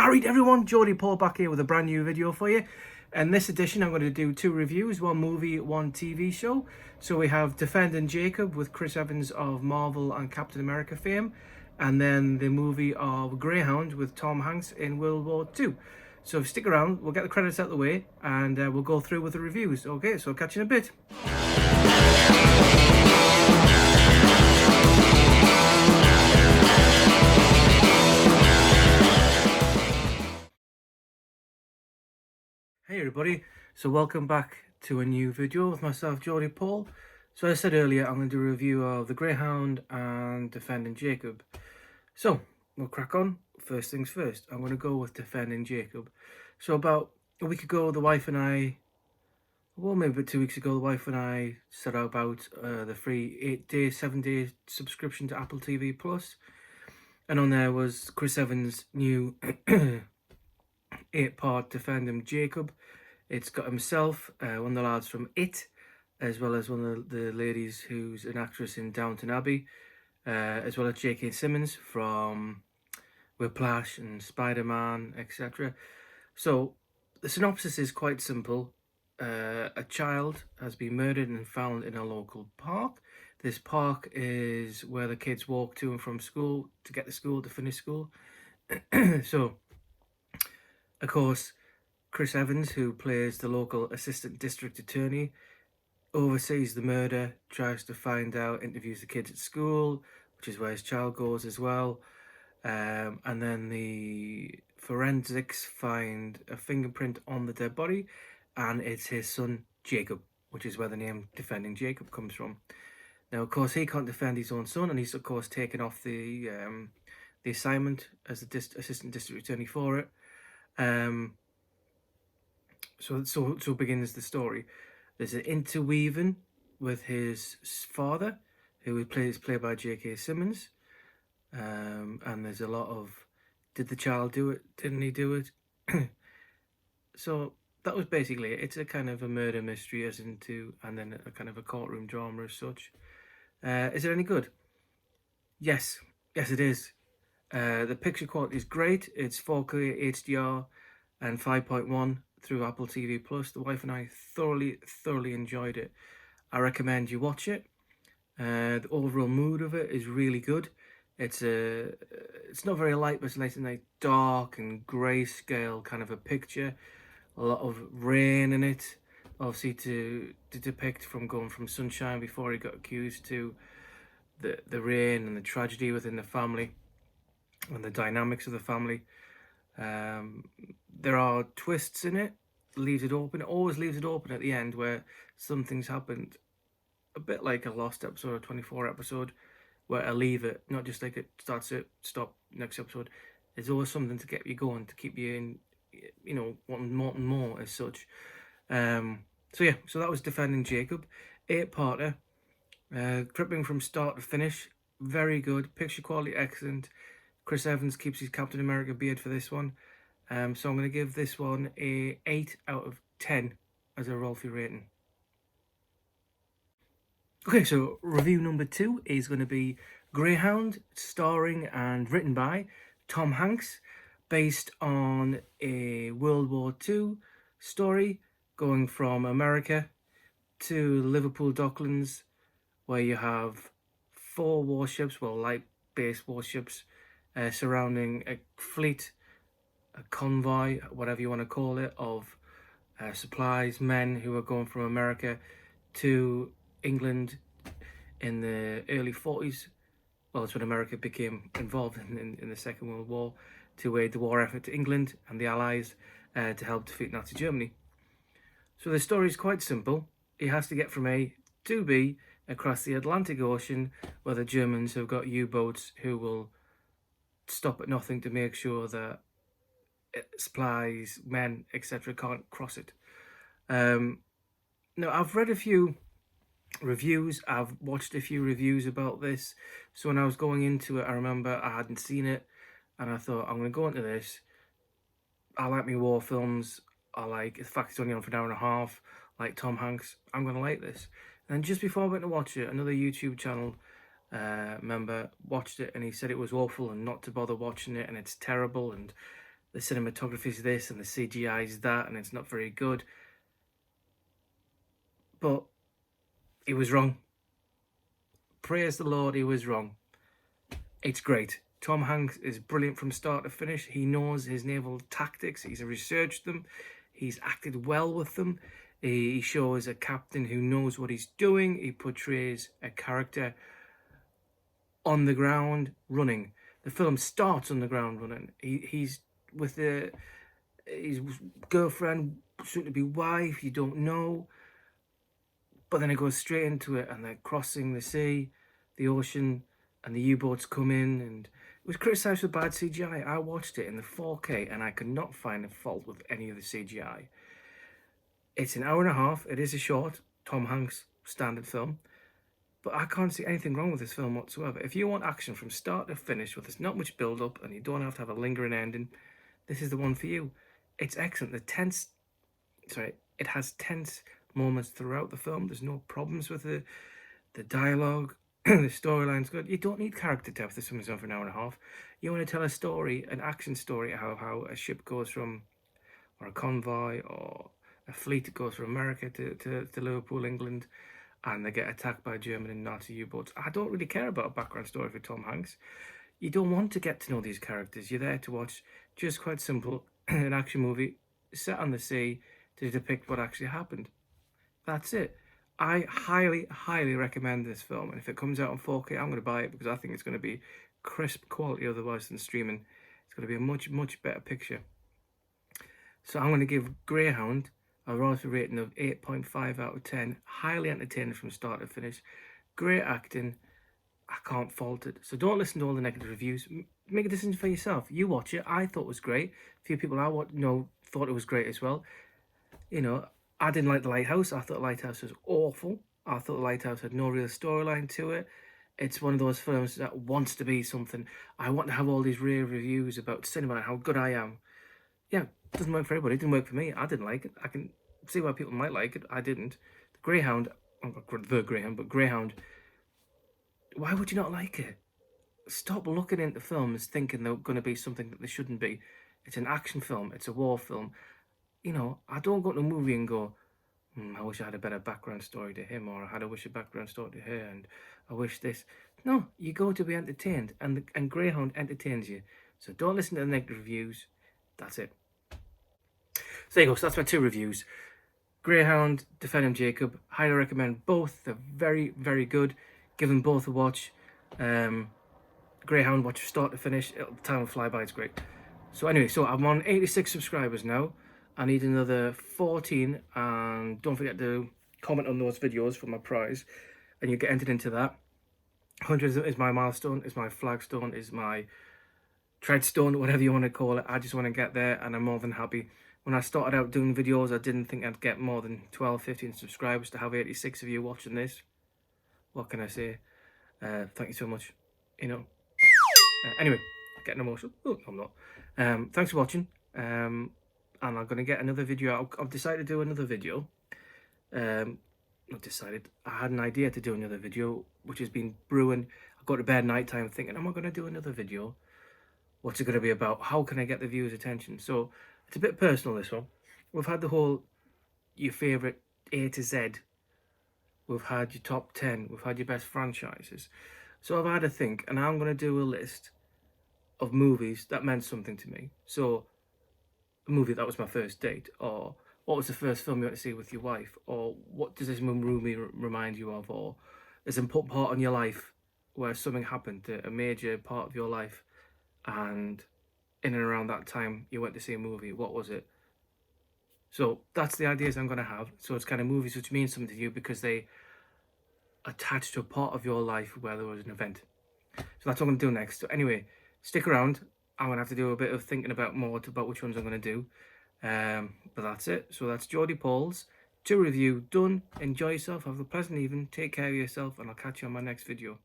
Alright everyone, Geordie Paul back here with a brand new video for you. In this edition I'm going to do two reviews, one movie, one TV show. So we have Defending Jacob with Chris Evans of Marvel and Captain America fame, and then the movie of Greyhound with Tom Hanks in World War II. So stick around, we'll get the credits out of the way and we'll go through with the reviews. Okay, so catch you in a bit. Hey everybody, so welcome back to a new video with myself, Geordie Paul. So as I said earlier, I'm going to do a review of the Greyhound and Defending Jacob. So we'll crack on. First things first, I'm going to go with Defending Jacob. So about a week ago, the wife and I, well maybe about 2 weeks ago, the wife and I set about the free 8-day, 7-day subscription to Apple TV Plus. And on there was Chris Evans' new 8-part Defending Jacob. It's got himself, one of the lads from It, as well as one of the ladies who's an actress in Downton Abbey, as well as J.K. Simmons from Whiplash and Spider-Man, etc. So the synopsis is quite simple. A child has been murdered and found in a local park. This park is where the kids walk to and from school to get to school, to finish school. So, of course, Chris Evans, who plays the local assistant district attorney, oversees the murder, tries to find out, interviews the kids at school, which is where his child goes as well. And then the forensics find a fingerprint on the dead body, and it's his son Jacob, which is where the name Defending Jacob comes from. Now, of course, he can't defend his own son, and he's of course taken off the assignment as the assistant district attorney for it. So begins the story. There's an interweaving with his father, who is played by J.K. Simmons, and there's a lot of, did the child do it? Didn't he do it? So that was basically it. It's a kind of a murder mystery, as into, and then a kind of a courtroom drama as such. Is it any good? Yes, it is. The picture quality is great. It's 4K HDR and 5.1 through Apple TV Plus. The wife and I thoroughly enjoyed it. I recommend you watch it. The overall mood of it is really good. It's not very light, but it's nice and like dark and grayscale kind of a picture. A lot of rain in it, obviously to depict from going from sunshine before he got accused to the rain and the tragedy within the family and the dynamics of the family. There are twists in it, leaves it open. It always leaves it open at the end where something's happened, a bit like a lost episode or 24 episode, where I leave it, not just like it starts it, stop, next episode. There's always something to get you going, to keep you in, you know, wanting more and more as such. So yeah, so that was Defending Jacob, 8-parter, gripping from start to finish, very good, picture quality excellent. Chris Evans keeps his Captain America beard for this one. So I'm going to give this one a 8 out of 10 as a Rolfie rating. Okay, so review number 2 is going to be Greyhound, starring and written by Tom Hanks, based on a World War II story going from America to Liverpool Docklands, where you have 4 warships, well, light-based warships, surrounding a fleet, a convoy, whatever you want to call it, of supplies, men who are going from America to England in the early 40s. Well, that's when America became involved in the Second World War, to aid the war effort to England and the Allies to help defeat Nazi Germany. So the story is quite simple. He has to get from A to B across the Atlantic Ocean, where the Germans have got U-boats who will stop at nothing to make sure that supplies, men, etc. can't cross it. Now, I've read a few reviews, I've watched a few reviews about this, so when I was going into it, I remember I hadn't seen it, and I thought, I'm going to go into this. I like me war films, I like the fact it's only on for an hour and a half, like Tom Hanks, I'm going to like this. And then just before I went to watch it, another YouTube channel member watched it, and he said it was awful and not to bother watching it, and it's terrible, and the cinematography is this and the CGI is that, and it's not very good. But he was wrong. Praise the Lord, he was wrong. It's great. Tom Hanks is brilliant from start to finish. He knows his naval tactics. He's researched them. He's acted well with them. He shows a captain who knows what he's doing. He portrays a character on the ground running. The film starts on the ground running. He's with his girlfriend, soon to be wife, you don't know. But then it goes straight into it, and they're crossing the sea, the ocean, and the U-boats come in, and it was criticised for bad CGI. I watched it in the 4K, and I could not find a fault with any of the CGI. It's an hour and a half. It is a short Tom Hanks standard film, but I can't see anything wrong with this film whatsoever. If you want action from start to finish, with there's not much build-up, and you don't have to have a lingering ending, this is the one for you. It's excellent. It has tense moments throughout the film. There's no problems with the dialogue. The storyline's good. You don't need character depth if something's on for an hour and a half. You want to tell a story, an action story, how a ship goes from, or a convoy, or a fleet goes from America to Liverpool, England, and they get attacked by German and Nazi U-boats. I don't really care about a background story for Tom Hanks. You don't want to get to know these characters. You're there to watch, just quite simple, an action movie set on the sea to depict what actually happened. That's it. I highly, highly recommend this film. And if it comes out on 4K, I'm going to buy it because I think it's going to be crisp quality otherwise than streaming. It's going to be a much, much better picture. So I'm going to give Greyhound a relative rating of 8.5 out of 10. Highly entertaining from start to finish. Great acting. I can't fault it. So don't listen to all the negative reviews. Make a decision for yourself. You watch it. I thought it was great. A few people I know thought it was great as well. You know, I didn't like The Lighthouse. I thought The Lighthouse was awful. I thought The Lighthouse had no real storyline to it. It's one of those films that wants to be something. I want to have all these rave reviews about cinema and how good I am. Yeah, it doesn't work for everybody. It didn't work for me. I didn't like it. I can see why people might like it. I didn't. Greyhound, but Greyhound, why would you not like it? Stop looking into films thinking they're going to be something that they shouldn't be. It's an action film. It's a war film. You know, I don't go to a movie and go, I wish I had a better background story to him, or I wish a background story to her, and I wish this. No, you go to be entertained, and Greyhound entertains you. So don't listen to the negative reviews. That's it. So there you go. So that's my 2 reviews. Greyhound Defending Jacob. Highly recommend both. They're very, very good. Give them both a watch. Greyhound, watch start to finish. Time will fly by. It's great. So anyway, so I'm on 86 subscribers now. I need another 14, and don't forget to comment on those videos for my prize, and you get entered into that. 100 is my milestone, is my flagstone, is my treadstone, whatever you want to call it. I just want to get there, and I'm more than happy. When I started out doing videos, I didn't think I'd get more than 12, 15 subscribers. To have 86 of you watching this, what can I say? Thank you so much. You know. Anyway, getting emotional. Oh, I'm not. Thanks for watching. And I'm going to get another video out. I've decided to do another video. Not decided. I had an idea to do another video, which has been brewing. I go to bed night time thinking, am I going to do another video? What's it going to be about? How can I get the viewers' attention? So it's a bit personal, this one. We've had the whole, your favourite A to Z. We've had your top 10. We've had your best franchises. So I've had a think, and I'm going to do a list of movies that meant something to me. So movie that was my first date, or what was the first film you went to see with your wife, or what does this movie remind you of, or there's an important part in your life where something happened, a major part of your life, and in and around that time you went to see a movie. What was it? So that's the ideas I'm going to have. So it's kind of movies which mean something to you because they attach to a part of your life where there was an event. So that's what I'm going to do next. So anyway, stick around. I'm going to have to do a bit of thinking about which ones I'm going to do. But that's it. So that's Geordie Paul's 2 review done. Enjoy yourself. Have a pleasant evening. Take care of yourself. And I'll catch you on my next video.